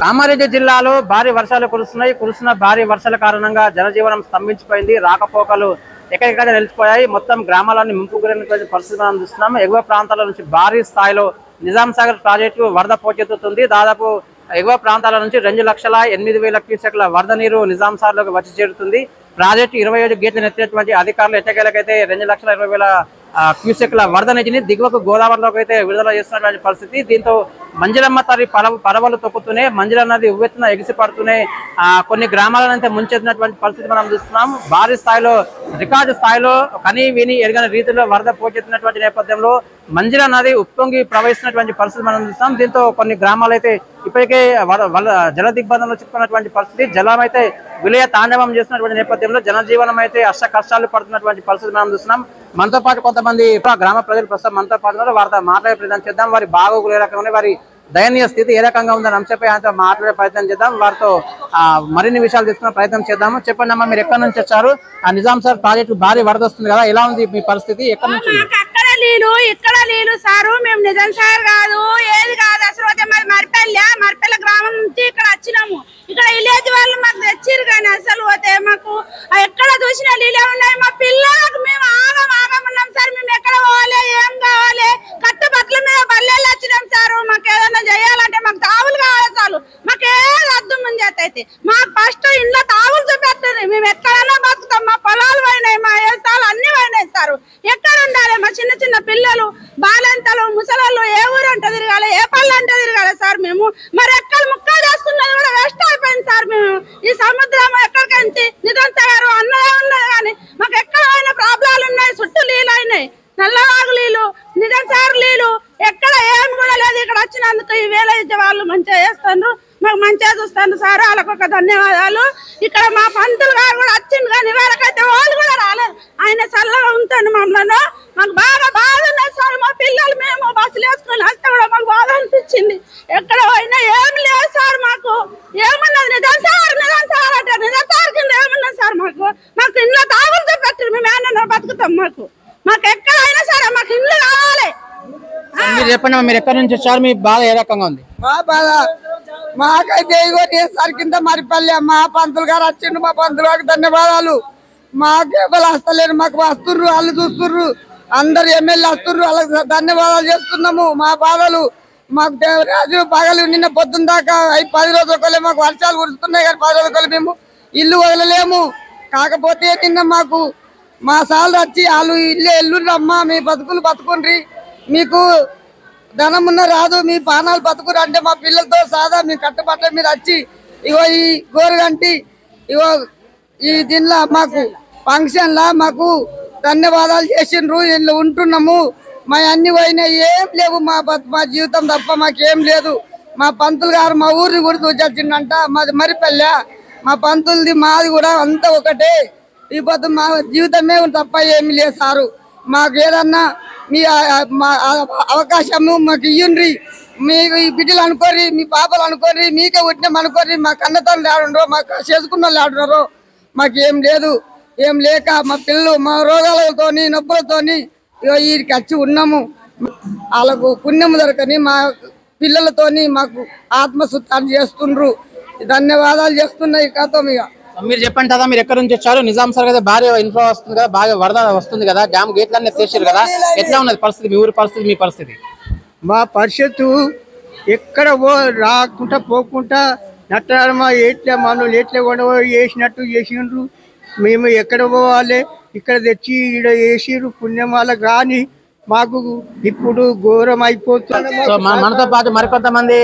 కామారెడ్డి జిల్లాలో భారీ వర్షాలు కురుస్తున్న భారీ వర్షాల కారణంగా జనజీవనం స్తంభించిపోయింది. రాకపోకలు ఎక్కడెక్కడ నిలిచిపోయాయి. మొత్తం గ్రామాలన్నీ ముంపు గురైనటువంటి పరిస్థితి మనం చూస్తున్నాం. ఎగువ ప్రాంతాల నుంచి భారీ స్థాయిలో నిజాం సాగర్ ప్రాజెక్టు వరద పోటెత్తుతుంది. దాదాపు ఎగువ ప్రాంతాల నుంచి 2,08,000 క్యూసెక్ల వరద నీరు నిజాం సాగర్లోకి వచ్చి చేరుతుంది. ప్రాజెక్టు 27 గేట్లను ఎత్తినటువంటి అధికారులు ఎట్టకేలకైతే 2,20,000 క్యూసెక్ల వరద నీటిని దిగువకు గోదావరిలోకి అయితే విడుదల చేస్తున్నటువంటి పరిస్థితి. దీంతో మంజలమ్మ తల్లి పరవలు తొక్కుతూనే మంజల నది ఉవ్వెత్తున ఎగిసిపడుతూనే కొన్ని గ్రామాలనైతే ముంచెత్తినటువంటి పరిస్థితి మనం చూస్తున్నాం. భారీ స్థాయిలో రికార్డు స్థాయిలో కనీ విని ఎరగని రీతిలో వరద పోటెత్తినటువంటి నేపథ్యంలో మంజల నది ఉప్పొంగి ప్రవహిస్తున్నటువంటి పరిస్థితి మనం చూస్తాం. దీంతో కొన్ని గ్రామాలు అయితే ఇప్పటికే జల దిగ్బంధంలో చిక్కుకున్నటువంటి పరిస్థితి. జలం అయితే విలయ తాండవం చేస్తున్నటువంటి నేపథ్యంలో జనజీవనం అయితే అష్ట కష్టాలు పడుతున్నటువంటి పరిస్థితి మనం చూస్తున్నాం. మనతో పాటు కొంతమంది గ్రామ ప్రజలు ప్రస్తుతం మనతో పాటు వారితో మాట్లాడే ప్రయత్నం చేద్దాం. వారి బాగోగులు ఏ రకంగా, వారి దయనీయ స్థితి ఏ రకంగా ఉందని అంశంపై ఆయనతో మాట్లాడే ప్రయత్నం చేద్దాం. వారితో మరిన్ని విషయాలు తీసుకునే ప్రయత్నం చేద్దాము. చెప్పండి అమ్మా, మీరు ఎక్కడి నుంచి వచ్చారు? ఆ నిజాం సార్ ప్రాజెక్టు భారీ వరద వస్తుంది కదా, ఎలా ఉంది మీ పరిస్థితి? ఎక్కడి నుంచి? ఇక్కడ నీళ్ళు సారు. మేము నిజాం సార్ కాదు, ఏది కాదు, అసలు మరిపల్లె గ్రామం నుంచి ఇక్కడ వచ్చినాము. ఇక్కడ విలేజ్ వాళ్ళు మాకు తెచ్చిరు కానీ అసలు పోతే మాకు ఎక్కడ చూసినా నీళ్ళే ఉన్నాయి. మా పిల్లలకు మేము ఆగం ఉన్నాం సార్. మేము ఎక్కడ పోవాలి, ఏం కావాలి, కట్టుబట్టల మీద పల్లెల్లో వచ్చినాం సార్. మాకు ఏదైనా చేయాలంటే మాకు తావులు కావాలి చాలు. మాకు ఏది అర్థం ముందు అయితే మాకు ఫస్ట్ ఇంట్లో తావులు చూపెట్టారు. మేము ఎక్కడైనా బతుకుతాం. మా పొలాలు పోయినాయి, మా వ్యవసాయాలు అన్ని పోయినాయి సార్. ఎక్కడ ఉండాలి? మా చిన్న చిన్న పిల్లలు, బాలెంతలు, ముసలాళ్ళు ఏ ఊరు అంటే తిరగాలి, ఏ పళ్ళు అంటే తిరగాలి సార్. మేము మరి ఎక్కడ ముక్కలు చేసుకున్నది కూడా వేస్ట్ అయిపోయింది సార్. మేము ఈ సముద్రం ఎక్కడికి నిజాం సాగర్ అన్నదే ఉన్నది కానీ మాకు ఎక్కడ అయినా ప్రాబ్లాలు ఉన్నాయి. చుట్టూ నీళ్ళు అయినాయి, నల్లవాగు నీళ్ళు, నిజాం సాగర్ నీళ్ళు, ఎక్కడ ఏమి కూడా లేదు. ఇక్కడ వచ్చినందుకు ఈ వేళ వాళ్ళు మంచిగా చేస్తారు, మాకు మంచిగా చూస్తాను సార్. వాళ్ళకు ఒక ధన్యవాదాలు. ఇక్కడ మా పంతులు గారు కూడా వచ్చింది కానీ వాళ్ళకైతే వాళ్ళు కూడా రాలేదు. ఆయన చల్లగా ఉంటాను మమ్మల్ని. మాకు బాగా బాధ ఉన్నది సార్. మా పిల్లలు మేము బస్సులు వేసుకొని వస్తే కూడా మాకు బాధ అనిపించింది. ఎక్కడ పోయినా ఏం లేదు సార్. మాకు ఏమన్నది నిజాం సార్ అంటే నిజాం సార్ కింద ఏమన్నది సార్. మాకు ఇంట్లో తాగులు చూపెట్టారు. మేము ఏమన్నా బతుకుతాం. మాకు ఎక్కడైనా సరే మాకు ఇల్లు కావాలి. మీరు చెప్పండి, మీరు ఎక్కడి నుంచి వచ్చారు? మీ బాధ ఏ రకంగా ఉంది? మా బాధ మాకైతే సార్ కింద మరిపల్లె మా పంతులు గారు వచ్చిండు. మా పంతులు గారికి ధన్యవాదాలు. మాకు ఎవరు వస్తలేరు, మాకు వస్తుర్రు, వాళ్ళు చూస్తుర్రు, అందరు ఎమ్మెల్యే వస్తుర్రు, వాళ్ళకి ధన్యవాదాలు చేస్తున్నాము. మా బాధలు మాకు రాజు పగలు నిన్న పొద్దున్న దాకా 10 రోజుల మాకు వర్షాలు కురుస్తున్నాయి కానీ 10 రోజుల మేము ఇల్లు వదలలేము. కాకపోతే నిన్న మాకు మా సార్లు వచ్చి వాళ్ళు ఎల్లుండ్రమ్మా, మీ బతుకులు బతుకుండ్రి, మీకు ధనం ఉన్న రాదు, మీ పానాలు బతుకురు అంటే మా పిల్లలతో సాదా మీ కట్టుబట్టల మీద వచ్చి ఇగో ఈ గోరుగంటి ఇగో ఈ దీనిలో మాకు ఫంక్షన్లా మాకు ధన్యవాదాలు చేసిండ్రు. ఇంట్లో ఉంటున్నాము. మా అన్ని పోయినాయి, ఏం లేవు. మా జీవితం తప్ప మాకేం లేదు. మా పంతులు గారు మా ఊరిని కూడా చూచొచ్చిండంట. మాది మరిపల్లె. మా పంతులది మాది కూడా అంతా ఒకటే. ఇప్పుడు మా జీవితమే తప్ప ఏమి లేదు సారు. మాకు ఏదన్నా మీ అవకాశము మాకు ఇయ్యండ్రి. మీ బిడ్డలు అనుకోరి, మీ పాపలు అనుకోరి, మీకే పుట్టినాం అనుకోరి. మా కన్నతలు ఆడుండ్రో, మాకు చేసుకున్న వాళ్ళు ఆడున్నారో. మాకేం లేదు. ఏం లేక మా పిల్లలు మా రోగాలతోని నొప్పులతోని వీరికి వచ్చి ఉన్నాము. వాళ్ళకు పుణ్యము దొరకని మా పిల్లలతోని మాకు ఆత్మశుద్ధాన్ని చేస్తుండ్రు. ధన్యవాదాలు చేస్తున్నాయి. కథం ఇక మీరు చెప్పండి కదా, మీరు ఎక్కడి నుంచి వచ్చారు? నిజాం సార్ కదా భారీ ఇన్ఫ్లో వస్తుంది కదా, బాగా వరద వస్తుంది కదా, డ్యామ్ గేట్లన్నీ తెచ్చారు కదా, ఎట్లా ఉన్నది పరిస్థితి? మీ ఊరి పరిస్థితి, మీ పరిస్థితి? మా పరిస్థితి ఎక్కడ రాకుండా పోకుండా నట్టమా ఏట్లే మనలు ఎట్లే కొండవో వేసినట్టు చేసిండ్రు. మేము ఎక్కడ పోవాలి? ఇక్కడ తెచ్చి ఈడ వేసిరు. పుణ్యం వాళ్ళకి రాని మాకు ఇప్పుడు ఘోరం అయిపోతుంది. సో మనతో పాటు మరికొంతమంది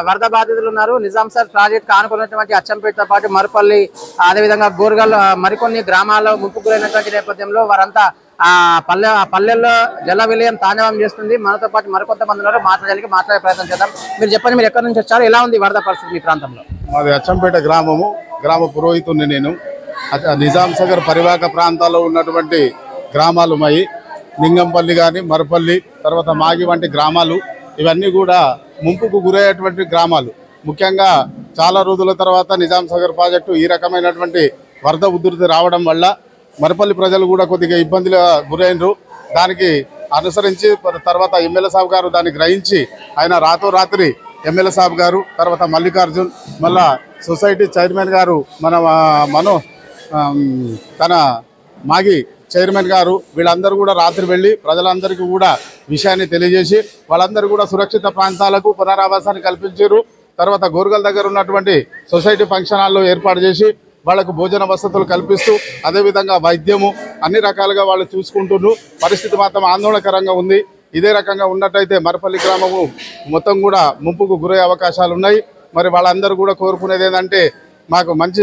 వరద బాధితులు ఉన్నారు. నిజాం సార్ ప్రాజెక్ట్ ఆనుకున్నటువంటి అచ్చంపేటతో పాటు మరుపల్లి, అదేవిధంగా గోర్గల్, మరికొన్ని గ్రామాల్లో ముప్పు గురైనటువంటి నేపథ్యంలో వారంతా పల్లెల్లో జల విలయం తాండవం చేస్తుంది. మనతో పాటు మరికొంతమంది ఉన్నారు. మాట్లాడే ప్రయత్నం చేద్దాం. మీరు చెప్పండి, మీరు ఎక్కడి నుంచి వచ్చారు? ఎలా ఉంది వరద పరిస్థితి మీ ప్రాంతంలో? మాది అచ్చంపేట గ్రామము. గ్రామ పురోహితుడిని నేను. నిజాం సాగర్ పరివాహక ప్రాంతాల్లో ఉన్నటువంటి గ్రామాలు మాయి లింగంపల్లి కానీ, మరపల్లి, తర్వాత మాగి వంటి గ్రామాలు ఇవన్నీ కూడా ముంపుకు గురయ్యేటువంటి గ్రామాలు. ముఖ్యంగా చాలా రోజుల తర్వాత నిజాం సాగర్ ప్రాజెక్టు ఈ రకమైనటువంటి వరద ఉధృతి రావడం వల్ల మరపల్లి ప్రజలు కూడా కొద్దిగా ఇబ్బందులు గురైనరు. దానికి అనుసరించి తర్వాత ఎమ్మెల్యే సాబ్ గారు దాన్ని గ్రహించి ఆయన రాత్రి ఎమ్మెల్యే సాబ్ గారు, తర్వాత మల్లికార్జున్, మళ్ళా సొసైటీ చైర్మన్ గారు మన తన మాగి చైర్మన్ గారు, వీళ్ళందరూ కూడా రాత్రి వెళ్ళి ప్రజలందరికీ కూడా విషయాన్ని తెలియజేసి వాళ్ళందరూ కూడా సురక్షిత ప్రాంతాలకు పునరావాసాన్ని కల్పించారు. తర్వాత గోర్గల్ దగ్గర ఉన్నటువంటి సొసైటీ ఫంక్షన్ హాల్లో ఏర్పాటు చేసి వాళ్లకు భోజన వసతులు కల్పిస్తూ అదేవిధంగా వైద్యము అన్ని రకాలుగా వాళ్ళు చూసుకుంటున్నారు. పరిస్థితి మాత్రం ఆందోళనకరంగా ఉంది. ఇదే రకంగా ఉన్నట్టయితే మరపల్లి గ్రామము మొత్తం కూడా ముంపుకు గురయ్యే అవకాశాలు ఉన్నాయి. మరి వాళ్ళందరూ కూడా కోరుకునేది ఏంటంటే మాకు మంచి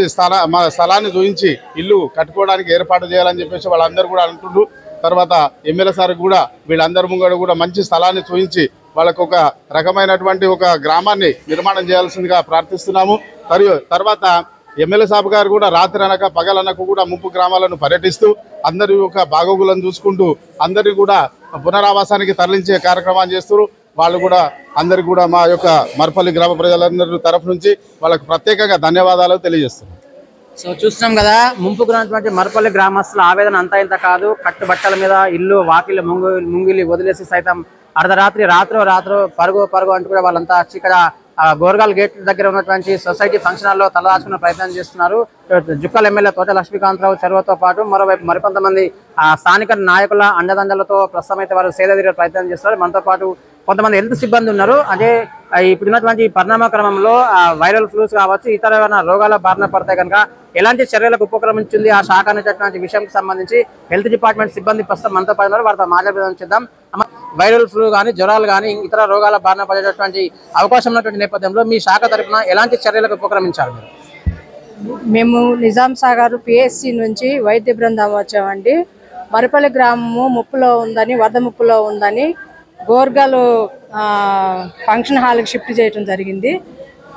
స్థలాన్ని చూపించి ఇల్లు కట్టుకోవడానికి ఏర్పాటు చేయాలని చెప్పేసి వాళ్ళందరూ కూడా అంటుండ్రు. తర్వాత ఎమ్మెల్యే సార్ కూడా వీళ్ళందరి ముంగడ కూడా మంచి స్థలాన్ని చూపించి వాళ్ళకు ఒక రకమైనటువంటి ఒక గ్రామాన్ని నిర్మాణం చేయాల్సిందిగా ప్రార్థిస్తున్నాము. మరియు తర్వాత ఎమ్మెల్యే సాబ్ గారు కూడా రాత్రి అనక పగలనక కూడా ముంపు గ్రామాలను పర్యటిస్తూ అందరి యొక్క బాగోగులను చూసుకుంటూ అందరినీ కూడా పునరావాసానికి తరలించే కార్యక్రమాన్ని చేస్తారు. వాళ్ళు కూడా అందరికి కూడా మా యొక్క మరపల్లి గ్రామ ప్రజలందరి తరఫు నుంచి వాళ్ళకు ప్రత్యేకంగా ధన్యవాదాలు తెలియజేస్తున్నాం. సో చూస్తున్నాం కదా, ముంపు గురైనటువంటి మరపల్లి గ్రామస్తుల ఆవేదన అంతా ఇంత కాదు. కట్టుబట్టల మీద ఇల్లు వాకిళ్ళు ముంగిలి వదిలేసి సైతం అర్ధరాత్రి రాత్రో పరుగు అంటూ కూడా వాళ్ళంతా ఇక్కడ గోర్గాల్ గేట్ దగ్గర ఉన్నటువంటి సొసైటీ ఫంక్షన్ హాల్లో తలదాచుకునే ప్రయత్నం చేస్తున్నారు. జుక్కల్ ఎమ్మెల్యే తోట లక్ష్మీకాంతరావు చొరవతో పాటు మరోవైపు మరికొంతమంది స్థానిక నాయకుల అండదండలతో ప్రస్తుతం అయితే వారు సేద తీరే ప్రయత్నం చేస్తున్నారు. మనతో పాటు కొంతమంది హెల్త్ సిబ్బంది ఉన్నారు. అదే ఇప్పుడున్నటువంటి పరిణామ క్రమంలో వైరల్ ఫ్లూస్ కావచ్చు, ఇతర రోగాల బారిన పడితే కనుక ఎలాంటి చర్యలకు ఉపక్రమించింది ఆ శాఖ అనేటటువంటి విషయంకి సంబంధించి హెల్త్ డిపార్ట్మెంట్ సిబ్బంది ప్రస్తుతం మనతో పాటు ఉన్నారు. వారితో మాట్లాడడం చేద్దాం. వైరల్ ఫ్లూ కానీ జ్వరాలు కానీ ఇతర రోగాల బారిన పడేటటువంటి అవకాశం ఉన్నటువంటి నేపథ్యంలో మీ శాఖ తరఫున ఎలాంటి చర్యలకు ఉపక్రమించారు? మేము నిజాం సాగర్ పిఎస్సి నుంచి వైద్య బృందం వచ్చామండి. మరపల్లి గ్రామము ముప్పులో ఉందని, వరద ముప్పులో ఉందని గోర్గల్ ఫంక్షన్ హాల్కి షిఫ్ట్ చేయడం జరిగింది.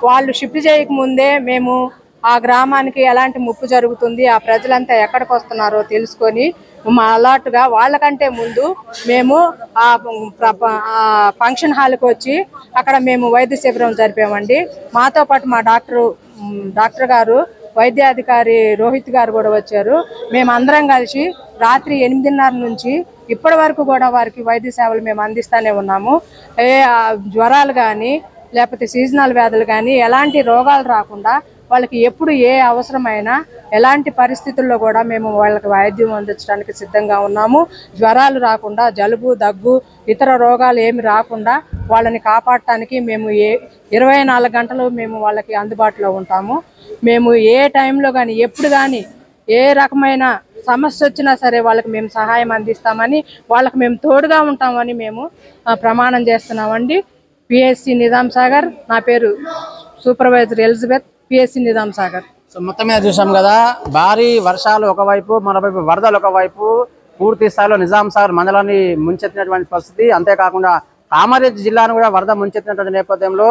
వాళ్ళు షిఫ్ట్ చేయకముందే మేము ఆ గ్రామానికి ఎలాంటి ముప్పు జరుగుతుంది, ఆ ప్రజలంతా ఎక్కడికి వస్తున్నారో తెలుసుకొని మా అలర్ట్గా వాళ్ళకంటే ముందు మేము ఆ ఫంక్షన్ హాల్కి వచ్చి అక్కడ మేము వైద్య శిబిరం జరిపామండి. మాతో పాటు మా డాక్టర్ గారు, వైద్యాధికారి రోహిత్ గారు కూడా వచ్చారు. మేము అందరం కలిసి రాత్రి 8:30 నుంచి ఇప్పటి వరకు కూడా వారికి వైద్య సేవలు మేము అందిస్తూనే ఉన్నాము. జ్వరాలు కానీ లేకపోతే సీజనల్ వ్యాధులు కానీ ఎలాంటి రోగాలు రాకుండా వాళ్ళకి ఎప్పుడు ఏ అవసరమైనా ఎలాంటి పరిస్థితుల్లో కూడా మేము వాళ్ళకి వైద్యం అందించడానికి సిద్ధంగా ఉన్నాము. జ్వరాలు రాకుండా, జలుబు, దగ్గు, ఇతర రోగాలు ఏమి రాకుండా వాళ్ళని కాపాడటానికి మేము 24 గంటలు మేము వాళ్ళకి అందుబాటులో ఉంటాము. మేము ఏ టైంలో కానీ ఎప్పుడు కానీ ఏ రకమైన సమస్య వచ్చినా సరే వాళ్ళకి మేము సహాయం అందిస్తామని, వాళ్ళకి మేము తోడుగా ఉంటామని మేము ప్రమాణం చేస్తున్నామండి. పిఎస్సి నిజాం సాగర్. నా పేరు supervisor Elizabeth, PSC Nizam Sagar. So మొత్తం మీద చూసాం కదా, భారీ వర్షాలు ఒకవైపు, మరోవైపు వరదలు ఒకవైపు పూర్తి స్థాయిలో నిజాం సాగర్ మండలాన్ని ముంచెత్తినటువంటి పరిస్థితి. అంతేకాకుండా కామారెడ్డి జిల్లాను కూడా వరద ముంచెత్తినటువంటి నేపథ్యంలో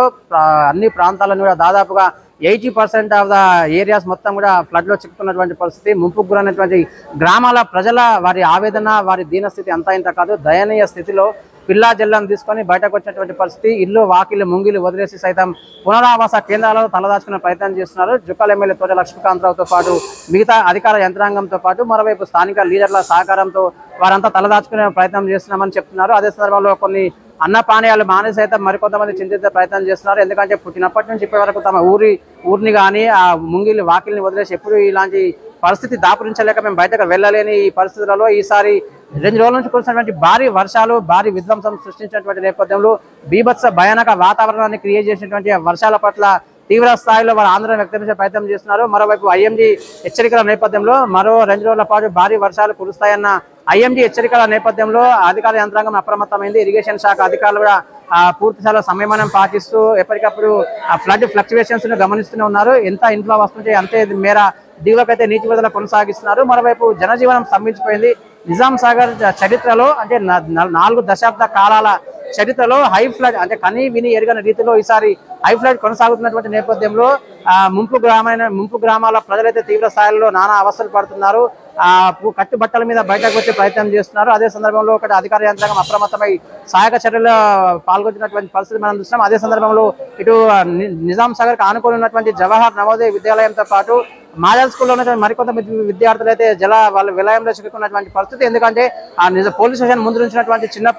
అన్ని ప్రాంతాలను కూడా దాదాపుగా 80% ఆఫ్ ద ఏరియాస్ మొత్తం కూడా ఫ్లడ్ లో చిక్కుతున్నటువంటి పరిస్థితి. ముంపుకు గురైనటువంటి గ్రామాల ప్రజల వారి ఆవేదన, వారి దీనస్థితి అంతా ఇంత కాదు. దయనీయ స్థితిలో పిల్లా జల్లను తీసుకొని బయటకు వచ్చినటువంటి పరిస్థితి. ఇల్లు వాకిళ్ళు ముంగిలు వదిలేసి సైతం పునరావాస కేంద్రాలలో తలదాచుకునే ప్రయత్నం చేస్తున్నారు. జుక్కల్ ఎమ్మెల్యే తోట లక్ష్మీకాంతరావుతో పాటు మిగతా అధికార యంత్రాంగంతో పాటు మరోవైపు స్థానిక లీడర్ల సహకారంతో వారంతా తలదాచుకునే ప్రయత్నం చేస్తున్నామని చెప్తున్నారు. అదే సందర్భంలో కొన్ని అన్నపానీయాలు మానేసి అయితే మరికొంతమంది చింతించే ప్రయత్నం చేస్తున్నారు. ఎందుకంటే పుట్టినప్పటి నుంచి ఇప్పటి వరకు తమ ఊరిని కానీ ఆ ముంగిలి వాకిల్ని వదిలేసి ఎప్పుడు ఇలాంటి పరిస్థితి దాపురించలేక మేము బయటకు వెళ్ళలేని ఈ పరిస్థితులలో ఈసారి 2 రోజుల నుంచి కురిసినటువంటి భారీ వర్షాలు, భారీ విధ్వంసం సృష్టించినటువంటి నేపథ్యంలో బీభత్స భయానక వాతావరణాన్ని క్రియేట్ చేసినటువంటి వర్షాల పట్ల తీవ్ర స్థాయిలో వారు ఆందోళన వ్యక్తం చేసే ప్రయత్నం చేస్తున్నారు. మరోవైపు ఐఎండీ హెచ్చరికల నేపథ్యంలో మరో 2 రోజుల పాటు భారీ వర్షాలు కురుస్తాయన్న ఐఎండీ హెచ్చరికల నేపథ్యంలో అధికార యంత్రాంగం అప్రమత్తమైంది. ఇరిగేషన్ శాఖ అధికారులు కూడా పూర్తి స్థాయిలో సంయమనం పాటిస్తూ ఎప్పటికప్పుడు ఆ ఫ్లడ్ ఫ్లక్చువేషన్స్ ను గమనిస్తూనే ఉన్నారు. ఎంత ఇన్ఫ్లో వస్తుంటే అంతే మేర దిగువకైతే నీటి విడుదల కొనసాగిస్తున్నారు. మరోవైపు జనజీవనం స్తంభించిపోయింది. నిజాం సాగర్ చరిత్రలో అంటే 4 దశాబ్ద కాలాల చరిత్రలో హై ఫ్లడ్ అంటే కనీ విని ఎరగని రీతిలో ఈసారి హై ఫ్లడ్ కొనసాగుతున్నటువంటి నేపథ్యంలో ముంపు గ్రామాల ప్రజలైతే తీవ్ర స్థాయిలో నానా అవస్థలు పడుతున్నారు. కట్టుబట్టల మీద బయటకు వచ్చే ప్రయత్నం చేస్తున్నారు. అదే సందర్భంలో ఒకటి అధికార యంత్రాంగం అప్రమత్తమై సహాయక చర్యలు పాల్గొంటున్నటువంటి పరిస్థితి మనం చూస్తున్నాం. అదే సందర్భంలో ఇటు నిజాం సాగర్ కు ఆనుకొని ఉన్నటువంటి జవహర్ నవోదయ విద్యాలయంతో పాటు మాజల్ స్కూల్లో ఉన్నటువంటి మరికొంత విద్యార్థులు అయితే వాళ్ళ విలయంలో చిక్కుకున్నటువంటి పరిస్థితి. ఎందుకంటే ఆ పోలీస్ స్టేషన్ ముందు నుంచినటువంటి చిన్న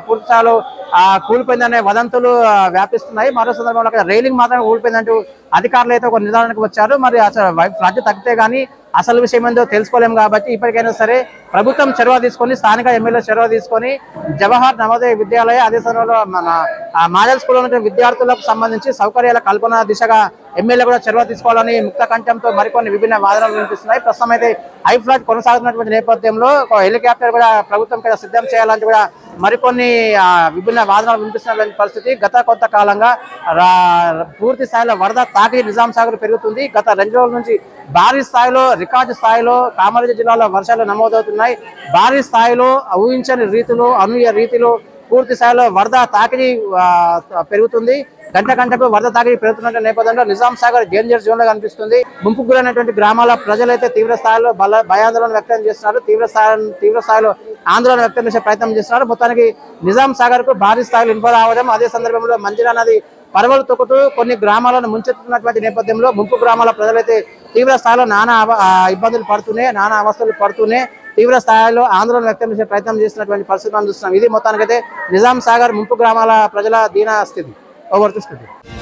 పూర్తి స్థాయిలో కూలిపోయిందనే వదంతులు వ్యాపిస్తున్నాయి. మరో సందర్భంలో అక్కడ రైలింగ్ మాత్రమే కూలిపోయిందంటూ అధికారులు అయితే ఒక నిర్ధారణకు వచ్చారు. మరి అసలు ఫ్లడ్ తగ్గితే గానీ అసలు విషయం ఏందో తెలుసుకోలేము కాబట్టి ఇప్పటికైనా సరే ప్రభుత్వం చొరవ తీసుకొని, స్థానిక ఎమ్మెల్యే చొరవ తీసుకొని జవహర్ నవోదయ విద్యాలయ అదే సమయంలో మన మాజల్ స్కూల్లో ఉన్న విద్యార్థులకు సంబంధించి సౌకర్యాల కల్పన దిశగా ఎమ్మెల్యే కూడా చొరవ తీసుకోవాలని ముక్త కంఠంతో మరికొన్ని విభిన్న వాదనలు వినిపిస్తున్నాయి. ప్రస్తుతం అయితే హై ఫ్లడ్ కొనసాగుతున్నటువంటి నేపథ్యంలో హెలికాప్టర్ కూడా ప్రభుత్వం కూడా సిద్ధం చేయాలంటూ కూడా మరికొన్ని విభిన్న వాదనలు వినిపిస్తున్నటువంటి పరిస్థితి. గత కొంతకాలంగా పూర్తి స్థాయిలో వరద తాకి నిజాం సాగర్ పెరుగుతుంది. గత 2 రోజుల నుంచి భారీ స్థాయిలో రికార్డు స్థాయిలో కామారెడ్డి జిల్లాలో వర్షాలు నమోదవుతున్నాయి. భారీ స్థాయిలో ఊహించని రీతిలో అనూహ్య రీతిలో పూర్తి స్థాయిలో వరద తాకిడి పెరుగుతుంది. గంటకు వరద తాకిడి పెరుగుతున్న నేపథ్యంలో నిజాం సాగర్ డేంజర్ జోన్ లో కనిపిస్తుంది. ముంపుకు గురైనటువంటి గ్రామాల ప్రజలైతే తీవ్ర స్థాయిలో భయాందోళన వ్యక్తం చేస్తున్నారు. తీవ్ర స్థాయిలో ఆందోళన వ్యక్తం చేసే ప్రయత్నం చేస్తున్నారు. మొత్తానికి నిజాం సాగర్ కు భారీ స్థాయిలో ఇన్ఫో రావడం, అదే సందర్భంలో మంజిరా నది పరవలు తొక్కుతూ కొన్ని గ్రామాలను ముంచెత్తున్నటువంటి నేపథ్యంలో ముంపు గ్రామాల ప్రజలైతే తీవ్ర స్థాయిలో నానా ఇబ్బందులు పడుతూనే, నానా అవస్థలు పడుతూనే తీవ్ర స్థాయిలో ఆందోళన వ్యక్తం చేసే ప్రయత్నం చేస్తున్నటువంటి పరిస్థితి మనం చూస్తున్నాం. ఇది మొత్తానికైతే నిజాం సాగర్ ముంపు గ్రామాల ప్రజల దీన స్థితి. Over to studio.